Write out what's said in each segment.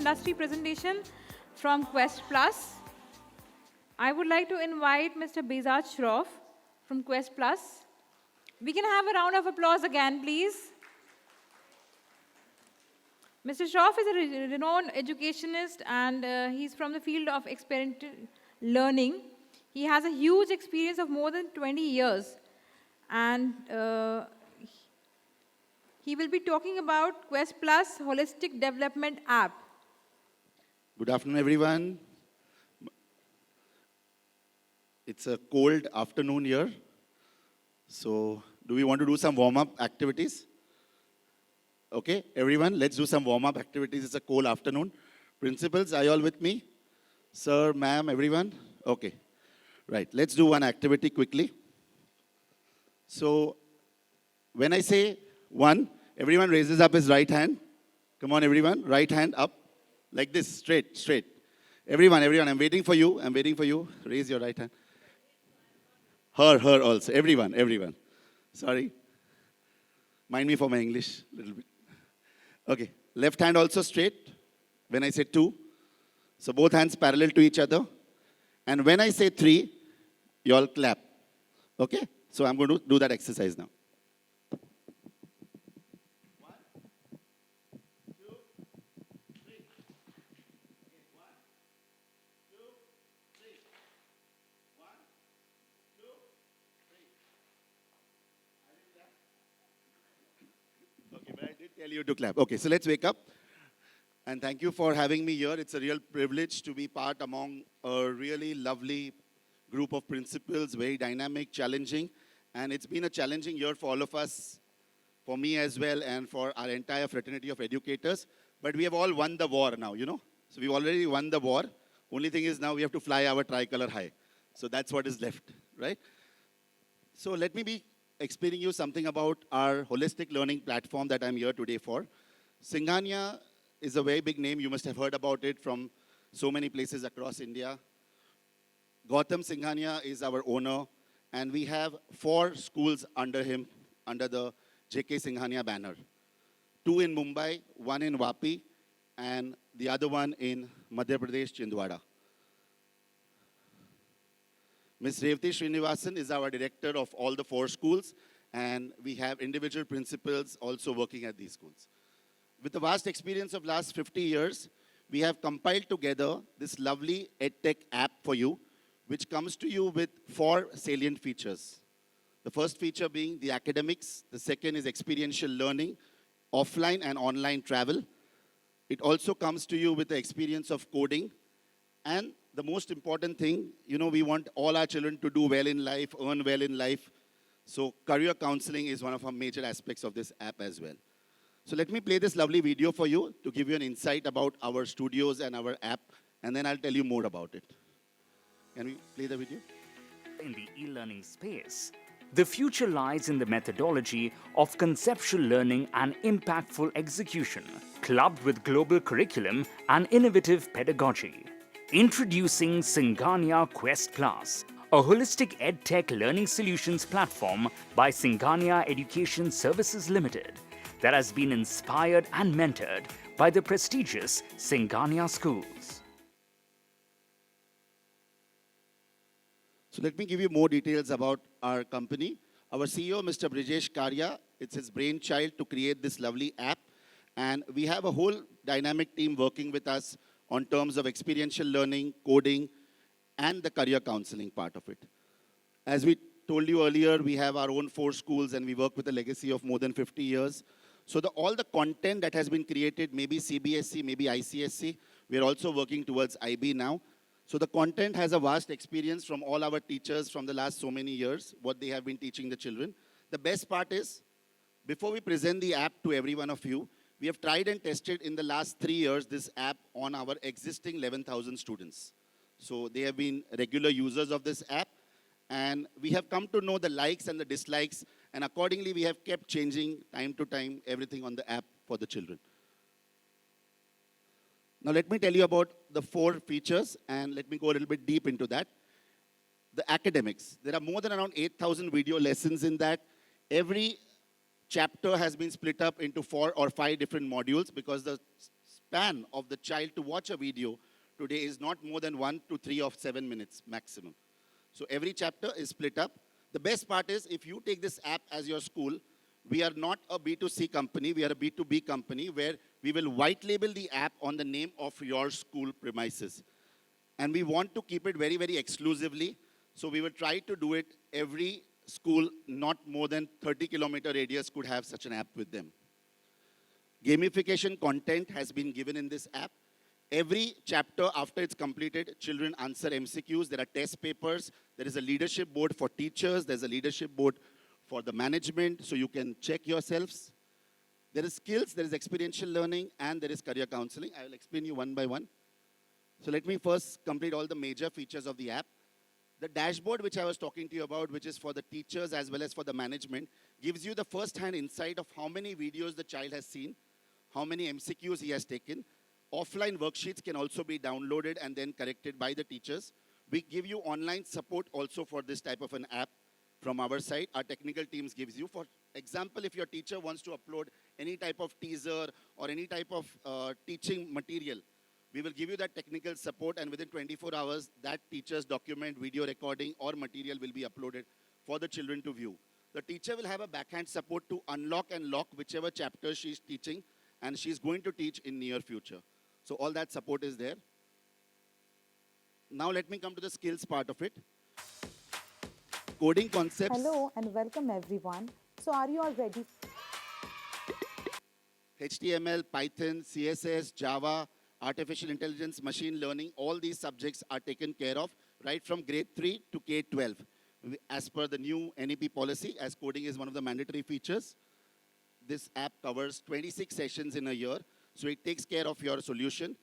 industry presentation from Quest Plus. I would like to invite Mr. Bezat Shroff from Quest Plus. We can have a round of applause again, please. Mr. Shroff is a renowned educationist and he's from the field of experiential learning. He has a huge experience of more than 20 years and he will be talking about Quest Plus Holistic Development App. Good afternoon, everyone. It's a cold afternoon here. So, do we want to do some warm-up activities? Okay, everyone, let's do some warm-up activities. It's a cold afternoon. Principals, are you all with me? Sir, ma'am, everyone? Okay. Right, let's do one activity quickly. So, when I say one, everyone raises up his right hand. Come on, everyone, right hand up. Like this, straight. Everyone, I'm waiting for you. Raise your right hand. Her also, everyone. Sorry. Mind me for my English a little bit. Okay, left hand also straight when I say two. So both hands parallel to each other. And when I say three, you all clap. Okay? So I'm going to do that exercise now. 1, 2, 3. Okay, 1, 2, 3. 1, 2, 3. I didn't clap. Okay, but I did tell you to clap. Okay, so let's wake up. And thank you for having me here. It's a real privilege to be part among a really lovely group of principals, very dynamic, challenging. And it's been a challenging year for all of us, for me as well, and for our entire fraternity of educators. But we have all won the war now, you know. So we've already won the war. Only thing is now we have to fly our tricolor high. So that's what is left, right? So let me be explaining you something about our holistic learning platform that I'm here today for. Singhania is a very big name. You must have heard about it from so many places across India. Gautam Singhania is our owner, and we have 4 schools under him, under the J.K. Singhania banner. 2 in Mumbai, 1 in Vapi, and the other one in Madhya Pradesh, Chindwara. Ms. Revati Srinivasan is our director of all the 4 schools, and we have individual principals also working at these schools. With the vast experience of last 50 years, we have compiled together this lovely EdTech app for you, which comes to you with 4 salient features. The first feature being the academics. The second is experiential learning, offline and online travel. It also comes to you with the experience of coding. And the most important thing, you know, we want all our children to do well in life, earn well in life. So career counseling is one of our major aspects of this app as well. So let me play this lovely video for you to give you an insight about our studios and our app, and then I'll tell you more about it. Can we play the video? In the e-learning space, the future lies in the methodology of conceptual learning and impactful execution, clubbed with global curriculum and innovative pedagogy. Introducing Singhania Quest Plus, a holistic edtech learning solutions platform by Singhania Education Services Limited that has been inspired and mentored by the prestigious Singhania schools. So let me give you more details about our company. Our CEO, Mr. Brijesh Karya, it's his brainchild to create this lovely app. And we have a whole dynamic team working with us on terms of experiential learning, coding, and the career counseling part of it. As we told you earlier, we have our own 4 schools and we work with a legacy of more than 50 years. So all the content that has been created, maybe CBSE, maybe ICSE, we are also working towards IB now. So the content has a vast experience from all our teachers from the last so many years, what they have been teaching the children. The best part is, before we present the app to every one of you, we have tried and tested in the last 3 years this app on our existing 11,000 students. So they have been regular users of this app, and we have come to know the likes and the dislikes, and accordingly we have kept changing time to time everything on the app for the children. Now let me tell you about the 4 features, and let me go a little bit deep into that. The academics. There are more than around 8,000 video lessons in that. Every chapter has been split up into 4 or 5 different modules because the span of the child to watch a video today is not more than 1 to 3 of 7 minutes maximum. So every chapter is split up. The best part is if you take this app as your school, we are not a B2C company, we are a B2B company where we will white label the app on the name of your school premises. And we want to keep it very, very exclusively. So we will try to do it every school, not more than 30-kilometer radius could have such an app with them. Gamification content has been given in this app. Every chapter after it's completed, children answer MCQs. There are test papers. There is a leadership board for teachers. There's a leadership board for the management, so you can check yourselves. There is skills, there is experiential learning, and there is career counseling. I will explain you one by one. So let me first complete all the major features of the app. The dashboard which I was talking to you about, which is for the teachers as well as for the management, gives you the first-hand insight of how many videos the child has seen, how many MCQs he has taken. Offline worksheets can also be downloaded and then corrected by the teachers. We give you online support also for this type of an app from our side. Our technical teams gives you. For example, if your teacher wants to upload any type of teaser or any type of teaching material, we will give you that technical support, and within 24 hours, that teacher's document, video recording, or material will be uploaded for the children to view. The teacher will have a backhand support to unlock and lock whichever chapter she's teaching, and she's going to teach in near future. So all that support is there. Now let me come to the skills part of it. Coding concepts. Hello and welcome everyone. So are you all ready? HTML, Python, CSS, Java, artificial intelligence, machine learning, all these subjects are taken care of right from grade 3 to K-12. As per the new NEP policy, as coding is one of the mandatory features, this app covers 26 sessions in a year, so it takes care of your solution.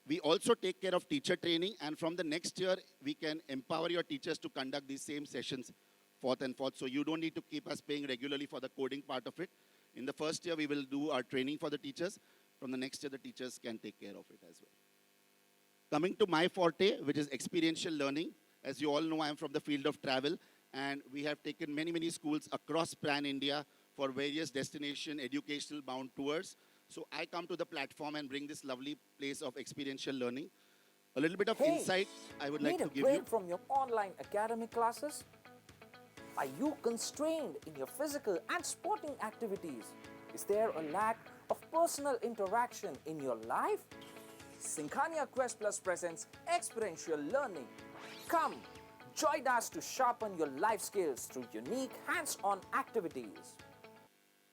We also take care of teacher training, and from the next year, we can empower your teachers to conduct these same sessions forth and forth, so you don't need to keep us paying regularly for the coding part of it. In the first year, we will do our training for the teachers. From the next year, the teachers can take care of it as well. Coming to my forte, which is experiential learning. As you all know, I am from the field of travel, and we have taken many, many schools across pan-India for various destination educational bound tours. So I come to the platform and bring this lovely place of experiential learning. A little bit of Hey, insight I would like need to a give break you. from your online academic classes? Are you constrained in your physical and sporting activities? Is there a lack of personal interaction in your life? Sinkhania Quest Plus presents experiential learning. Come, join us to sharpen your life skills through unique hands-on activities.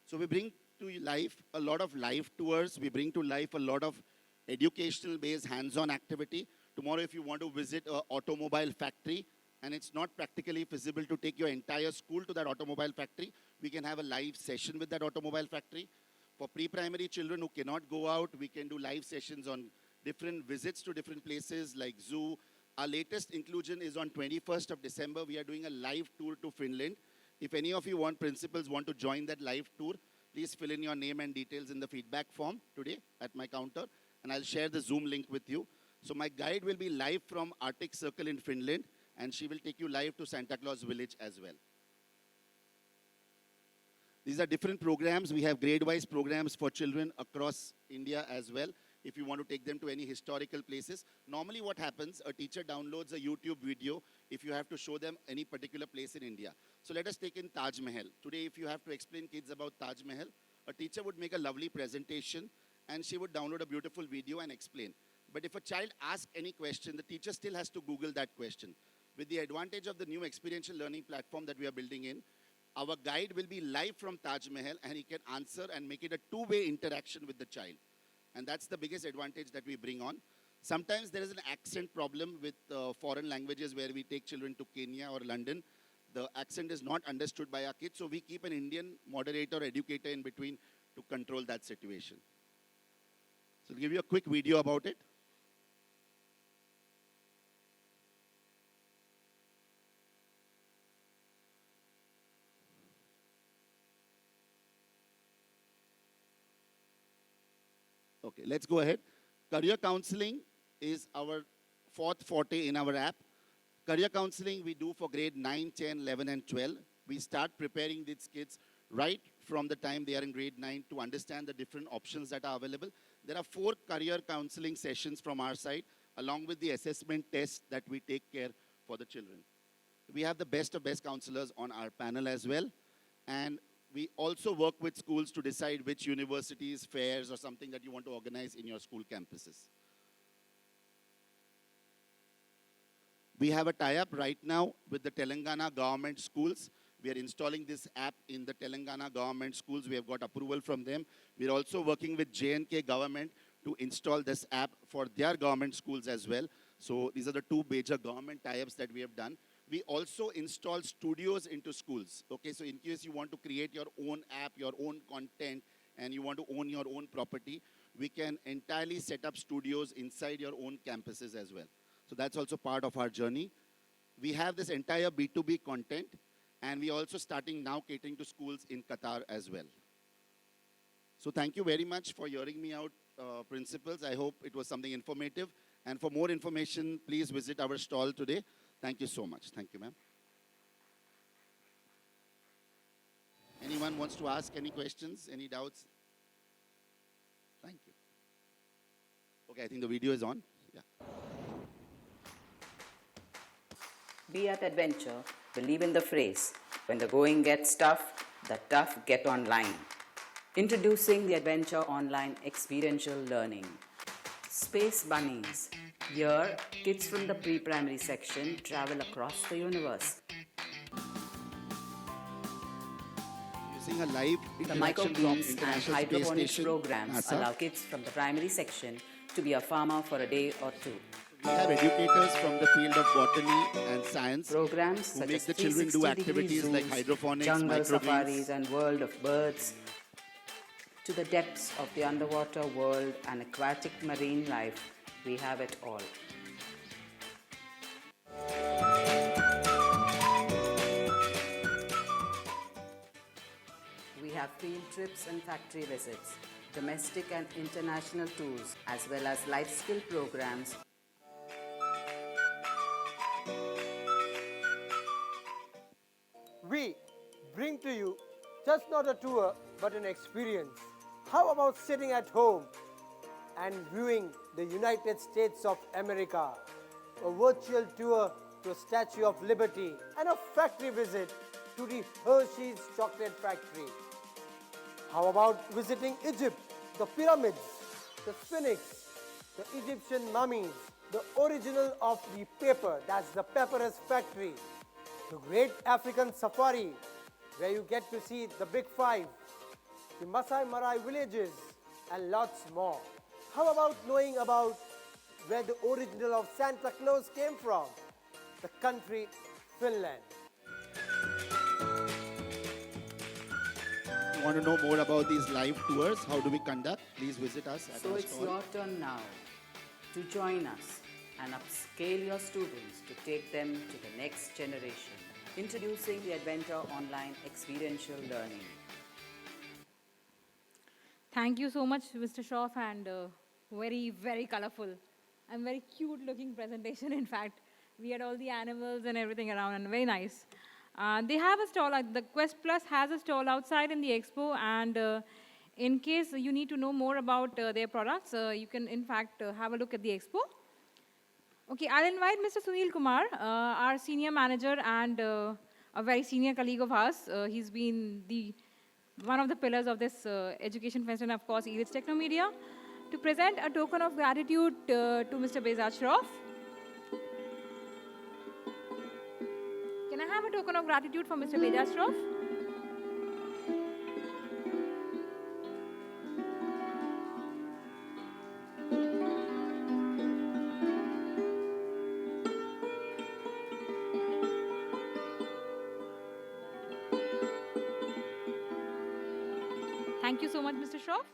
So we bring to life a lot of live tours. We bring to life a lot of educational-based hands-on activity. Tomorrow, if you want to visit an automobile factory, and it's not practically feasible to take your entire school to that automobile factory, we can have a live session with that automobile factory. For pre-primary children who cannot go out, we can do live sessions on different visits to different places like zoo. Our latest inclusion is on 21st of December. We are doing a live tour to Finland. If any of you principals want to join that live tour, please fill in your name and details in the feedback form today at my counter, and I'll share the Zoom link with you. So my guide will be live from Arctic Circle in Finland, and she will take you live to Santa Claus Village as well. These are different programs. We have grade-wise programs for children across India as well. If you want to take them to any historical places. Normally what happens, a teacher downloads a YouTube video if you have to show them any particular place in India. So let us take in Taj Mahal. Today, if you have to explain kids about Taj Mahal, a teacher would make a lovely presentation and she would download a beautiful video and explain. But if a child asks any question, the teacher still has to Google that question. With the advantage of the new experiential learning platform that we are building in, our guide will be live from Taj Mahal and he can answer and make it a two-way interaction with the child. And that's the biggest advantage that we bring on. Sometimes there is an accent problem with foreign languages where we take children to Kenya or London. The accent is not understood by our kids, so we keep an Indian moderator or educator in between to control that situation. So I'll give you a quick video about it. Okay, let's go ahead. Career counseling is our fourth forte in our app. Career counseling we do for grade 9, 10, 11, and 12. We start preparing these kids right from the time they are in grade 9 to understand the different options that are available. There are 4 career counseling sessions from our side, along with the assessment tests that we take care for the children. We have the best of best counselors on our panel as well. And we also work with schools to decide which universities, fairs, or something that you want to organize in your school campuses. We have a tie-up right now with the Telangana government schools. We are installing this app in the Telangana government schools. We have got approval from them. We are also working with J&K government to install this app for their government schools as well. So these are the 2 major government tie-ups that we have done. We also install studios into schools. Okay, so in case you want to create your own app, your own content, and you want to own your own property, we can entirely set up studios inside your own campuses as well. So that's also part of our journey. We have this entire B2B content, and we are also starting now catering to schools in Qatar as well. So thank you very much for hearing me out, principals. I hope it was something informative. And for more information, please visit our stall today. Thank you so much. Thank you, ma'am. Anyone wants to ask any questions, any doubts? Thank you. Okay, I think the video is on. Yeah. Be at Adventure, believe in the phrase, when the going gets tough, the tough get online. Introducing the Adventure Online Experiential Learning. Space Bunnies. Here, kids from the pre-primary section travel across the universe. Using a live The interaction from microbeams and International Space hydroponics Station, programs NASA. allow kids from the primary section to be a farmer for a day or 2. We have educators from the field of botany and science Programs who such make as the children do 360-degree activities like zoos, hydroponics, jungle microgreens. safaris and world of birds, to the depths of the underwater world and aquatic marine life. We have it all. We have field trips and factory visits, domestic and international tours, as well as life skill programs. We bring to you just not a tour but an experience. How about sitting at home and viewing the United States of America? A virtual tour to a Statue of Liberty and a factory visit to the Hershey's Chocolate Factory. How about visiting Egypt, the pyramids, the Sphinx, the Egyptian mummies, the original of the paper, that's the papyrus factory, the Great African Safari, where you get to see the Big Five, the Masai Mara villages, and lots more. How about knowing about where the original of Santa Claus came from? The country, Finland. If you want to know more about these live tours, how do we conduct? Please visit us at So our it's stall. your turn now to join us and upscale your students to take them to the next generation. Introducing the Adventure Online Experiential Learning. Thank you so much, Mr. Shroff, and very, very colorful and very cute looking presentation. In fact, we had all the animals and everything around, and very nice. They have a stall, the Quest Plus has a stall outside in the expo, and in case you need to know more about their products, you can in fact have a look at the expo. Okay, I'll invite Mr. Sunil Kumar, our senior manager and a very senior colleague of ours. He's been one of the pillars of this education fest, and of course, Elit's Technomedia, to present a token of gratitude to Mr. Behzad Shroff. Can I have a token of gratitude for Mr. Behzad Shroff? Thank you so much, Mr. Shroff.